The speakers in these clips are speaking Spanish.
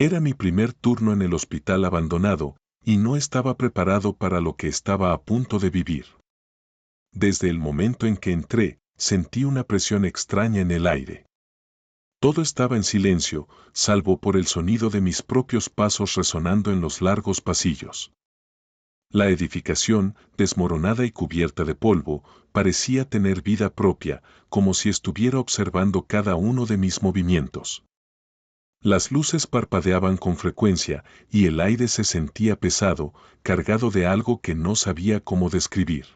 Era mi primer turno en el hospital abandonado, y no estaba preparado para lo que estaba a punto de vivir. Desde el momento en que entré, sentí una presión extraña en el aire. Todo estaba en silencio, salvo por el sonido de mis propios pasos resonando en los largos pasillos. La edificación, desmoronada y cubierta de polvo, parecía tener vida propia, como si estuviera observando cada uno de mis movimientos. Las luces parpadeaban con frecuencia y el aire se sentía pesado, cargado de algo que no sabía cómo describir.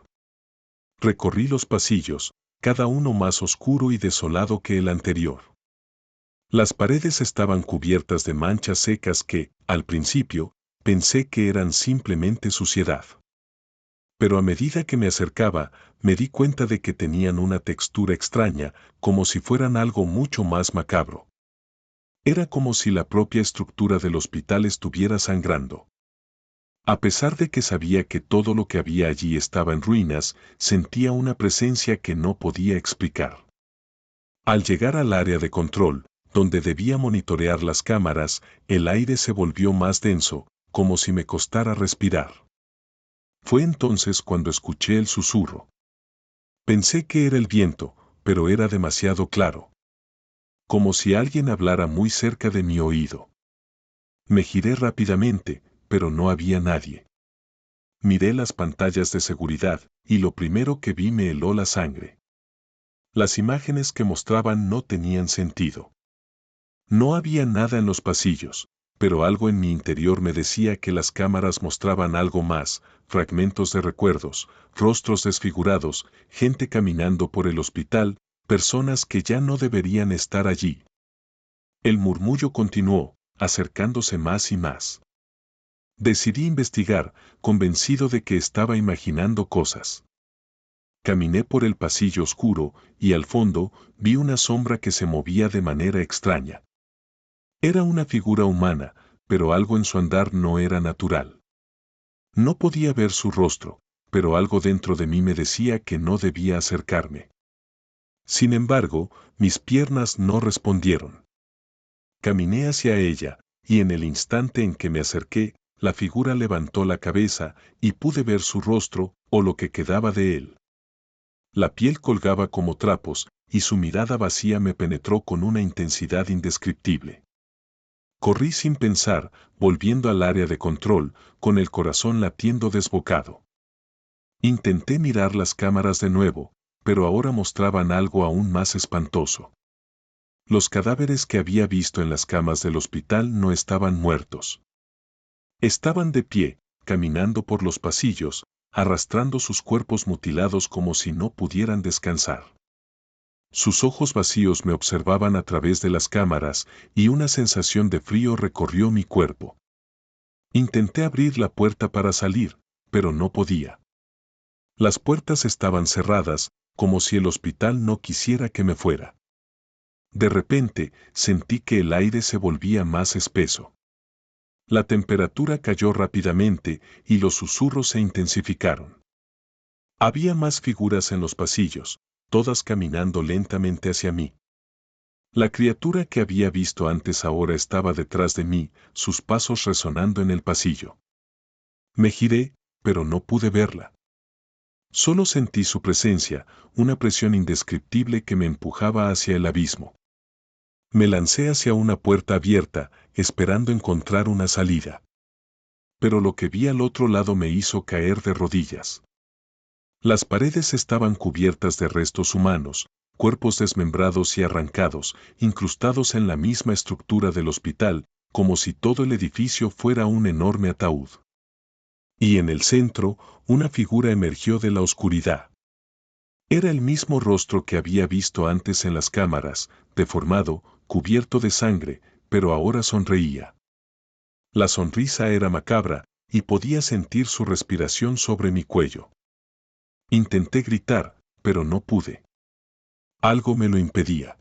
Recorrí los pasillos, cada uno más oscuro y desolado que el anterior. Las paredes estaban cubiertas de manchas secas que, al principio, pensé que eran simplemente suciedad. Pero a medida que me acercaba, me di cuenta de que tenían una textura extraña, como si fueran algo mucho más macabro. Era como si la propia estructura del hospital estuviera sangrando. A pesar de que sabía que todo lo que había allí estaba en ruinas, sentía una presencia que no podía explicar. Al llegar al área de control, donde debía monitorear las cámaras, el aire se volvió más denso, como si me costara respirar. Fue entonces cuando escuché el susurro. Pensé que era el viento, pero era demasiado claro. Como si alguien hablara muy cerca de mi oído. Me giré rápidamente, pero no había nadie. Miré las pantallas de seguridad, y lo primero que vi me heló la sangre. Las imágenes que mostraban no tenían sentido. No había nada en los pasillos, pero algo en mi interior me decía que las cámaras mostraban algo más, fragmentos de recuerdos, rostros desfigurados, gente caminando por el hospital, personas que ya no deberían estar allí. El murmullo continuó, acercándose más y más. Decidí investigar, convencido de que estaba imaginando cosas. Caminé por el pasillo oscuro, y al fondo, vi una sombra que se movía de manera extraña. Era una figura humana, pero algo en su andar no era natural. No podía ver su rostro, pero algo dentro de mí me decía que no debía acercarme. Sin embargo, mis piernas no respondieron. Caminé hacia ella, y en el instante en que me acerqué, la figura levantó la cabeza y pude ver su rostro, o lo que quedaba de él. La piel colgaba como trapos, y su mirada vacía me penetró con una intensidad indescriptible. Corrí sin pensar, volviendo al área de control, con el corazón latiendo desbocado. Intenté mirar las cámaras de nuevo, pero ahora mostraban algo aún más espantoso. Los cadáveres que había visto en las camas del hospital no estaban muertos. Estaban de pie, caminando por los pasillos, arrastrando sus cuerpos mutilados como si no pudieran descansar. Sus ojos vacíos me observaban a través de las cámaras, y una sensación de frío recorrió mi cuerpo. Intenté abrir la puerta para salir, pero no podía. Las puertas estaban cerradas, como si el hospital no quisiera que me fuera. De repente, sentí que el aire se volvía más espeso. La temperatura cayó rápidamente, y los susurros se intensificaron. Había más figuras en los pasillos, todas caminando lentamente hacia mí. La criatura que había visto antes ahora estaba detrás de mí, sus pasos resonando en el pasillo. Me giré, pero no pude verla. Solo sentí su presencia, una presión indescriptible que me empujaba hacia el abismo. Me lancé hacia una puerta abierta, esperando encontrar una salida. Pero lo que vi al otro lado me hizo caer de rodillas. Las paredes estaban cubiertas de restos humanos, cuerpos desmembrados y arrancados, incrustados en la misma estructura del hospital, como si todo el edificio fuera un enorme ataúd. Y en el centro, una figura emergió de la oscuridad. Era el mismo rostro que había visto antes en las cámaras, deformado, cubierto de sangre, pero ahora sonreía. La sonrisa era macabra, y podía sentir su respiración sobre mi cuello. Intenté gritar, pero no pude. Algo me lo impedía.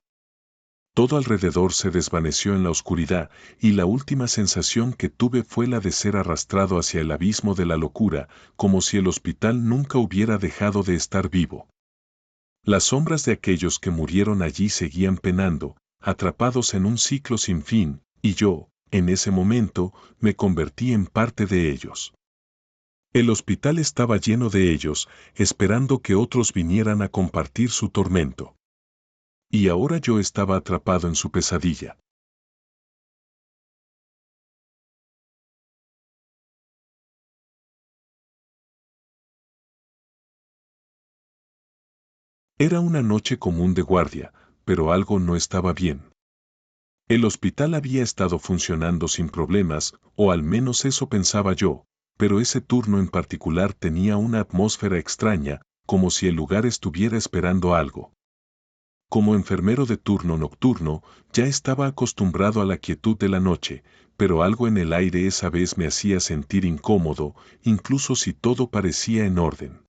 Todo alrededor se desvaneció en la oscuridad, y la última sensación que tuve fue la de ser arrastrado hacia el abismo de la locura, como si el hospital nunca hubiera dejado de estar vivo. Las sombras de aquellos que murieron allí seguían penando, atrapados en un ciclo sin fin, y yo, en ese momento, me convertí en parte de ellos. El hospital estaba lleno de ellos, esperando que otros vinieran a compartir su tormento. Y ahora yo estaba atrapado en su pesadilla. Era una noche común de guardia, pero algo no estaba bien. El hospital había estado funcionando sin problemas, o al menos eso pensaba yo, pero ese turno en particular tenía una atmósfera extraña, como si el lugar estuviera esperando algo. Como enfermero de turno nocturno, ya estaba acostumbrado a la quietud de la noche, pero algo en el aire esa vez me hacía sentir incómodo, incluso si todo parecía en orden.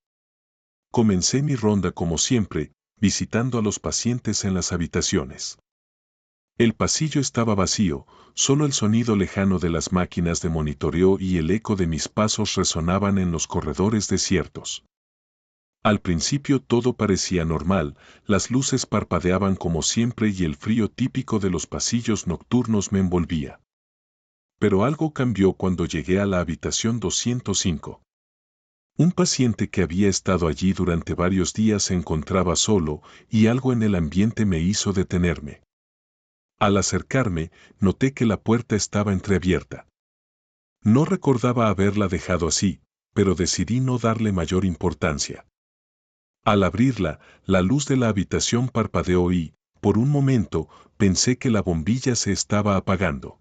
Comencé mi ronda como siempre, visitando a los pacientes en las habitaciones. El pasillo estaba vacío, solo el sonido lejano de las máquinas de monitoreo y el eco de mis pasos resonaban en los corredores desiertos. Al principio todo parecía normal, las luces parpadeaban como siempre y el frío típico de los pasillos nocturnos me envolvía. Pero algo cambió cuando llegué a la habitación 205. Un paciente que había estado allí durante varios días se encontraba solo y algo en el ambiente me hizo detenerme. Al acercarme, noté que la puerta estaba entreabierta. No recordaba haberla dejado así, pero decidí no darle mayor importancia. Al abrirla, la luz de la habitación parpadeó y, por un momento, pensé que la bombilla se estaba apagando.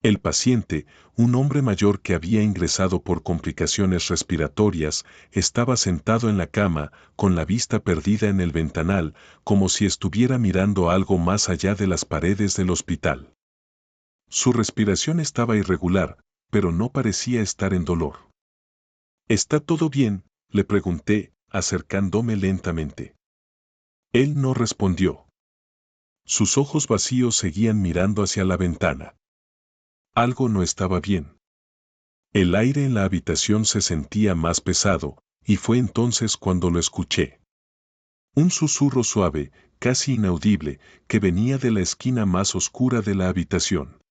El paciente, un hombre mayor que había ingresado por complicaciones respiratorias, estaba sentado en la cama, con la vista perdida en el ventanal, como si estuviera mirando algo más allá de las paredes del hospital. Su respiración estaba irregular, pero no parecía estar en dolor. ¿Está todo bien?, le pregunté, acercándome lentamente. Él no respondió. Sus ojos vacíos seguían mirando hacia la ventana. Algo no estaba bien. El aire en la habitación se sentía más pesado, y fue entonces cuando lo escuché. Un susurro suave, casi inaudible, que venía de la esquina más oscura de la habitación.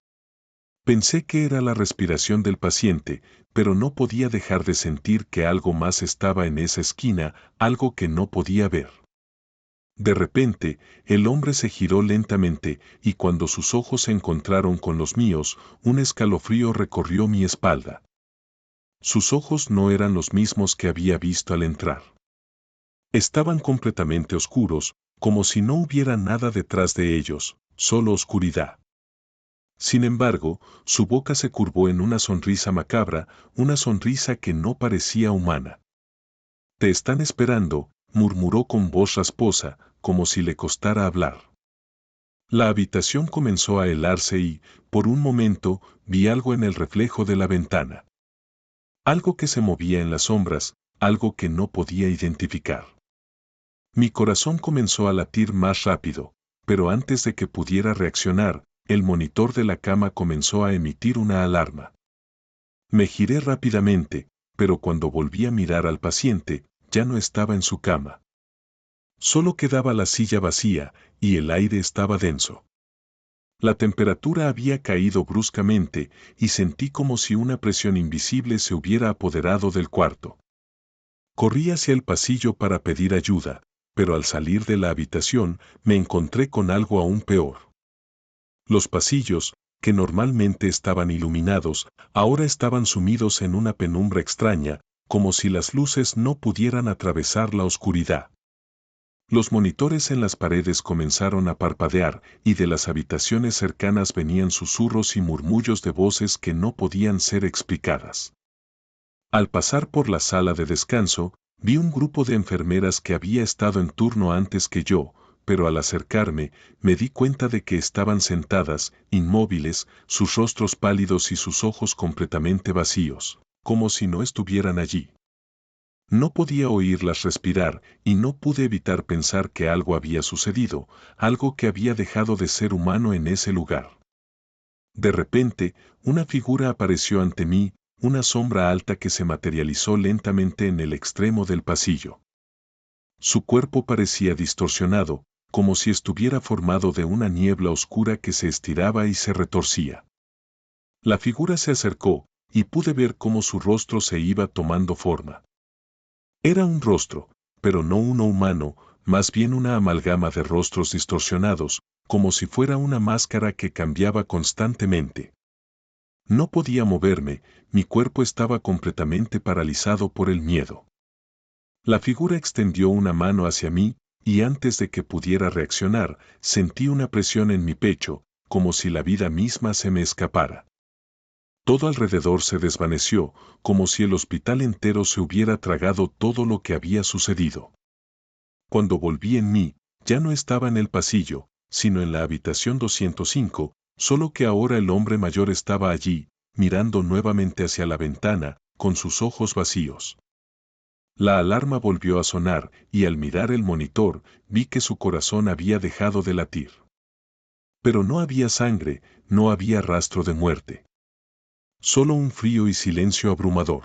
Pensé que era la respiración del paciente, pero no podía dejar de sentir que algo más estaba en esa esquina, algo que no podía ver. De repente, el hombre se giró lentamente, y cuando sus ojos se encontraron con los míos, un escalofrío recorrió mi espalda. Sus ojos no eran los mismos que había visto al entrar. Estaban completamente oscuros, como si no hubiera nada detrás de ellos, solo oscuridad. Sin embargo, su boca se curvó en una sonrisa macabra, una sonrisa que no parecía humana. «Te están esperando», murmuró con voz rasposa, como si le costara hablar. La habitación comenzó a helarse y, por un momento, vi algo en el reflejo de la ventana. Algo que se movía en las sombras, algo que no podía identificar. Mi corazón comenzó a latir más rápido, pero antes de que pudiera reaccionar, el monitor de la cama comenzó a emitir una alarma. Me giré rápidamente, pero cuando volví a mirar al paciente, ya no estaba en su cama. Solo quedaba la silla vacía, y el aire estaba denso. La temperatura había caído bruscamente, y sentí como si una presión invisible se hubiera apoderado del cuarto. Corrí hacia el pasillo para pedir ayuda, pero al salir de la habitación me encontré con algo aún peor. Los pasillos, que normalmente estaban iluminados, ahora estaban sumidos en una penumbra extraña, como si las luces no pudieran atravesar la oscuridad. Los monitores en las paredes comenzaron a parpadear, y de las habitaciones cercanas venían susurros y murmullos de voces que no podían ser explicadas. Al pasar por la sala de descanso, vi un grupo de enfermeras que había estado en turno antes que yo, pero al acercarme, me di cuenta de que estaban sentadas, inmóviles, sus rostros pálidos y sus ojos completamente vacíos, como si no estuvieran allí. No podía oírlas respirar, y no pude evitar pensar que algo había sucedido, algo que había dejado de ser humano en ese lugar. De repente, una figura apareció ante mí, una sombra alta que se materializó lentamente en el extremo del pasillo. Su cuerpo parecía distorsionado, como si estuviera formado de una niebla oscura que se estiraba y se retorcía. La figura se acercó, y pude ver cómo su rostro se iba tomando forma. Era un rostro, pero no uno humano, más bien una amalgama de rostros distorsionados, como si fuera una máscara que cambiaba constantemente. No podía moverme, mi cuerpo estaba completamente paralizado por el miedo. La figura extendió una mano hacia mí, y antes de que pudiera reaccionar, sentí una presión en mi pecho, como si la vida misma se me escapara. Todo alrededor se desvaneció, como si el hospital entero se hubiera tragado todo lo que había sucedido. Cuando volví en mí, ya no estaba en el pasillo, sino en la habitación 205, solo que ahora el hombre mayor estaba allí, mirando nuevamente hacia la ventana, con sus ojos vacíos. La alarma volvió a sonar, y al mirar el monitor, vi que su corazón había dejado de latir. Pero no había sangre, no había rastro de muerte. Solo un frío y silencio abrumador.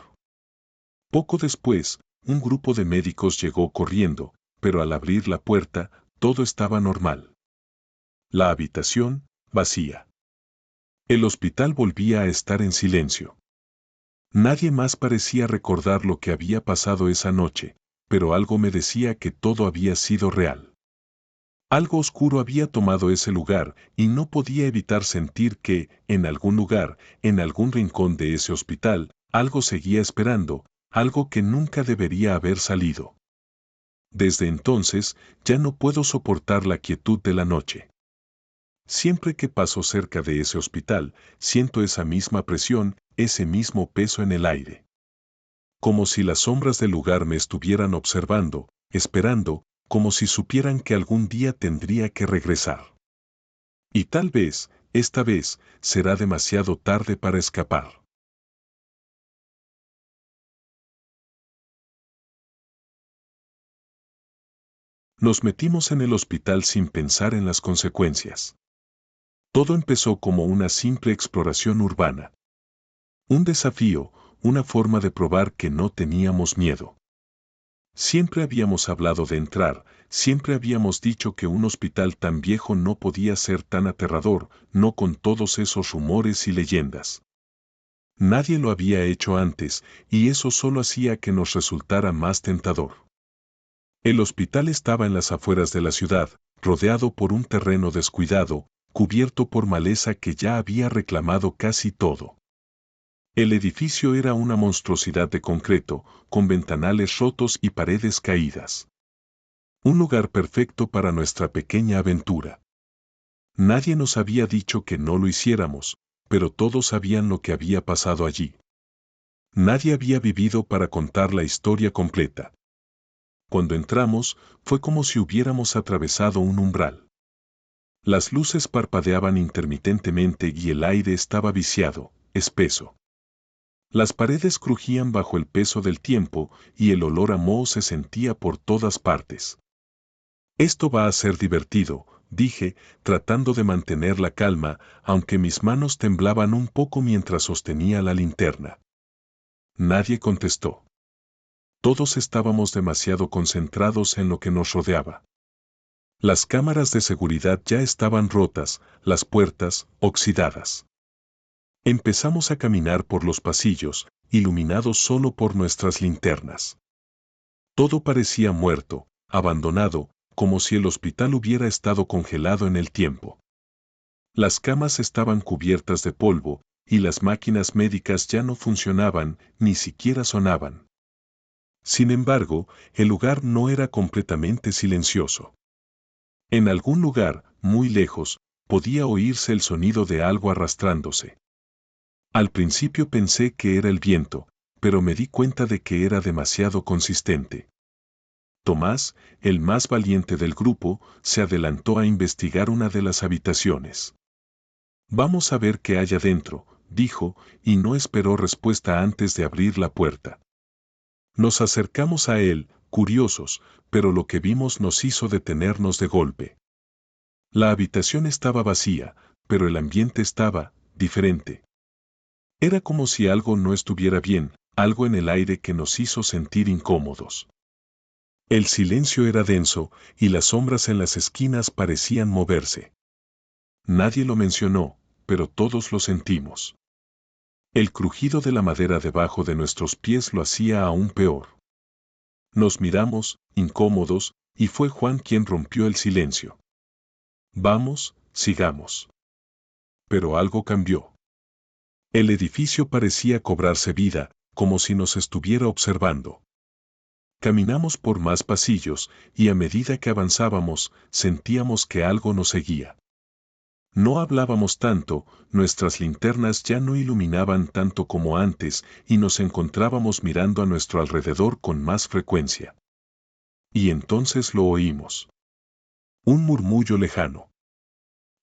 Poco después, un grupo de médicos llegó corriendo, pero al abrir la puerta, todo estaba normal. La habitación, vacía. El hospital volvía a estar en silencio. Nadie más parecía recordar lo que había pasado esa noche, pero algo me decía que todo había sido real. Algo oscuro había tomado ese lugar y no podía evitar sentir que, en algún lugar, en algún rincón de ese hospital, algo seguía esperando, algo que nunca debería haber salido. Desde entonces, ya no puedo soportar la quietud de la noche. Siempre que paso cerca de ese hospital, siento esa misma presión, ese mismo peso en el aire. Como si las sombras del lugar me estuvieran observando, esperando, como si supieran que algún día tendría que regresar. Y tal vez, esta vez, será demasiado tarde para escapar. Nos metimos en el hospital sin pensar en las consecuencias. Todo empezó como una simple exploración urbana. Un desafío, una forma de probar que no teníamos miedo. Siempre habíamos hablado de entrar, siempre habíamos dicho que un hospital tan viejo no podía ser tan aterrador, no con todos esos rumores y leyendas. Nadie lo había hecho antes, y eso solo hacía que nos resultara más tentador. El hospital estaba en las afueras de la ciudad, rodeado por un terreno descuidado, cubierto por maleza que ya había reclamado casi todo. El edificio era una monstruosidad de concreto, con ventanales rotos y paredes caídas. Un lugar perfecto para nuestra pequeña aventura. Nadie nos había dicho que no lo hiciéramos, pero todos sabían lo que había pasado allí. Nadie había vivido para contar la historia completa. Cuando entramos, fue como si hubiéramos atravesado un umbral. Las luces parpadeaban intermitentemente y el aire estaba viciado, espeso. Las paredes crujían bajo el peso del tiempo y el olor a moho se sentía por todas partes. Esto va a ser divertido, dije, tratando de mantener la calma, aunque mis manos temblaban un poco mientras sostenía la linterna. Nadie contestó. Todos estábamos demasiado concentrados en lo que nos rodeaba. Las cámaras de seguridad ya estaban rotas, las puertas, oxidadas. Empezamos a caminar por los pasillos, iluminados solo por nuestras linternas. Todo parecía muerto, abandonado, como si el hospital hubiera estado congelado en el tiempo. Las camas estaban cubiertas de polvo, y las máquinas médicas ya no funcionaban, ni siquiera sonaban. Sin embargo, el lugar no era completamente silencioso. En algún lugar, muy lejos, podía oírse el sonido de algo arrastrándose. Al principio pensé que era el viento, pero me di cuenta de que era demasiado consistente. Tomás, el más valiente del grupo, se adelantó a investigar una de las habitaciones. Vamos a ver qué hay adentro, dijo, y no esperó respuesta antes de abrir la puerta. Nos acercamos a él, curiosos, pero lo que vimos nos hizo detenernos de golpe. La habitación estaba vacía, pero el ambiente estaba diferente. Era como si algo no estuviera bien, algo en el aire que nos hizo sentir incómodos. El silencio era denso, y las sombras en las esquinas parecían moverse. Nadie lo mencionó, pero todos lo sentimos. El crujido de la madera debajo de nuestros pies lo hacía aún peor. Nos miramos, incómodos, y fue Juan quien rompió el silencio. Vamos, sigamos. Pero algo cambió. El edificio parecía cobrarse vida, como si nos estuviera observando. Caminamos por más pasillos, y a medida que avanzábamos, sentíamos que algo nos seguía. No hablábamos tanto, nuestras linternas ya no iluminaban tanto como antes, y nos encontrábamos mirando a nuestro alrededor con más frecuencia. Y entonces lo oímos. Un murmullo lejano.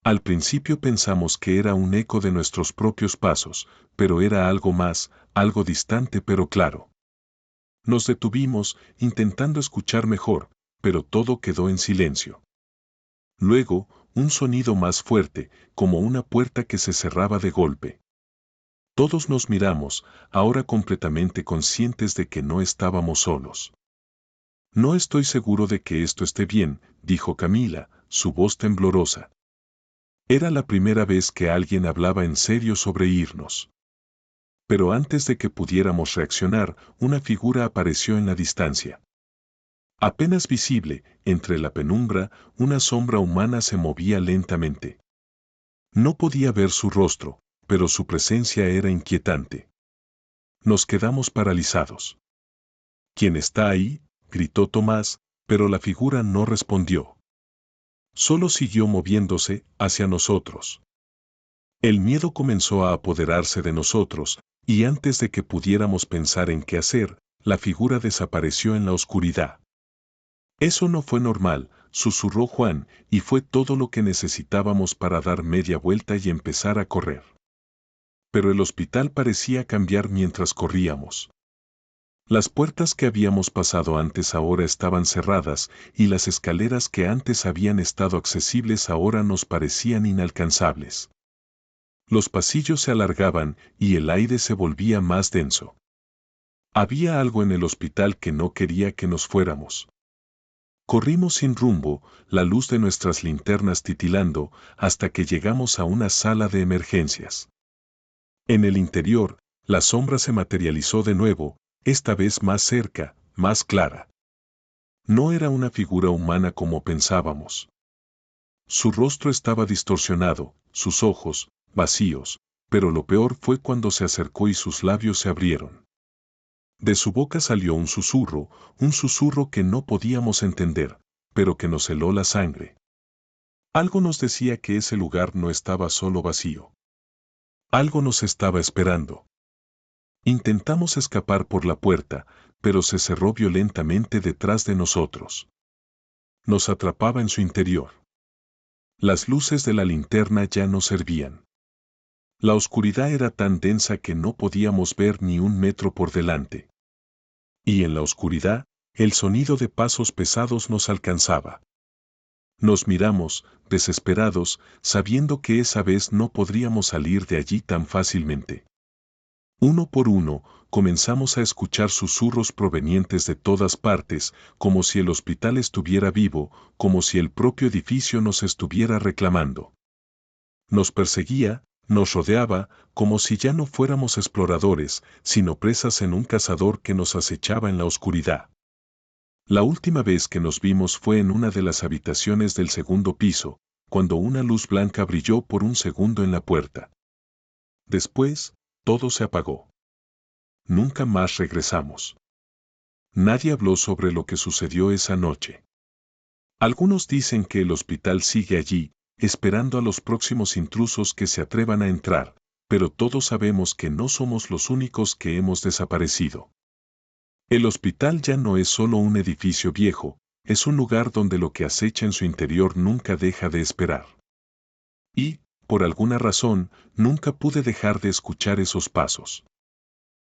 Al principio pensamos que era un eco de nuestros propios pasos, pero era algo más, algo distante pero claro. Nos detuvimos, intentando escuchar mejor, pero todo quedó en silencio. Luego, un sonido más fuerte, como una puerta que se cerraba de golpe. Todos nos miramos, ahora completamente conscientes de que no estábamos solos. No estoy seguro de que esto esté bien, dijo Camila, su voz temblorosa. Era la primera vez que alguien hablaba en serio sobre irnos. Pero antes de que pudiéramos reaccionar, una figura apareció en la distancia. Apenas visible, entre la penumbra, una sombra humana se movía lentamente. No podía ver su rostro, pero su presencia era inquietante. Nos quedamos paralizados. ¿Quién está ahí?, gritó Tomás, pero la figura no respondió. Solo siguió moviéndose hacia nosotros. El miedo comenzó a apoderarse de nosotros, y antes de que pudiéramos pensar en qué hacer, la figura desapareció en la oscuridad. Eso no fue normal, susurró Juan, y fue todo lo que necesitábamos para dar media vuelta y empezar a correr. Pero el hospital parecía cambiar mientras corríamos. Las puertas que habíamos pasado antes ahora estaban cerradas, y las escaleras que antes habían estado accesibles ahora nos parecían inalcanzables. Los pasillos se alargaban, y el aire se volvía más denso. Había algo en el hospital que no quería que nos fuéramos. Corrimos sin rumbo, la luz de nuestras linternas titilando, hasta que llegamos a una sala de emergencias. En el interior, la sombra se materializó de nuevo, esta vez más cerca, más clara. No era una figura humana como pensábamos. Su rostro estaba distorsionado, sus ojos, vacíos, pero lo peor fue cuando se acercó y sus labios se abrieron. De su boca salió un susurro que no podíamos entender, pero que nos heló la sangre. Algo nos decía que ese lugar no estaba solo vacío. Algo nos estaba esperando. Intentamos escapar por la puerta, pero se cerró violentamente detrás de nosotros. Nos atrapaba en su interior. Las luces de la linterna ya no servían. La oscuridad era tan densa que no podíamos ver ni un metro por delante. Y en la oscuridad, el sonido de pasos pesados nos alcanzaba. Nos miramos, desesperados, sabiendo que esa vez no podríamos salir de allí tan fácilmente. Uno por uno, comenzamos a escuchar susurros provenientes de todas partes, como si el hospital estuviera vivo, como si el propio edificio nos estuviera reclamando. Nos perseguía, nos rodeaba, como si ya no fuéramos exploradores, sino presas en un cazador que nos acechaba en la oscuridad. La última vez que nos vimos fue en una de las habitaciones del segundo piso, cuando una luz blanca brilló por un segundo en la puerta. Después, todo se apagó. Nunca más regresamos. Nadie habló sobre lo que sucedió esa noche. Algunos dicen que el hospital sigue allí, esperando a los próximos intrusos que se atrevan a entrar, pero todos sabemos que no somos los únicos que hemos desaparecido. El hospital ya no es solo un edificio viejo, es un lugar donde lo que acecha en su interior nunca deja de esperar. Y, por alguna razón, nunca pude dejar de escuchar esos pasos.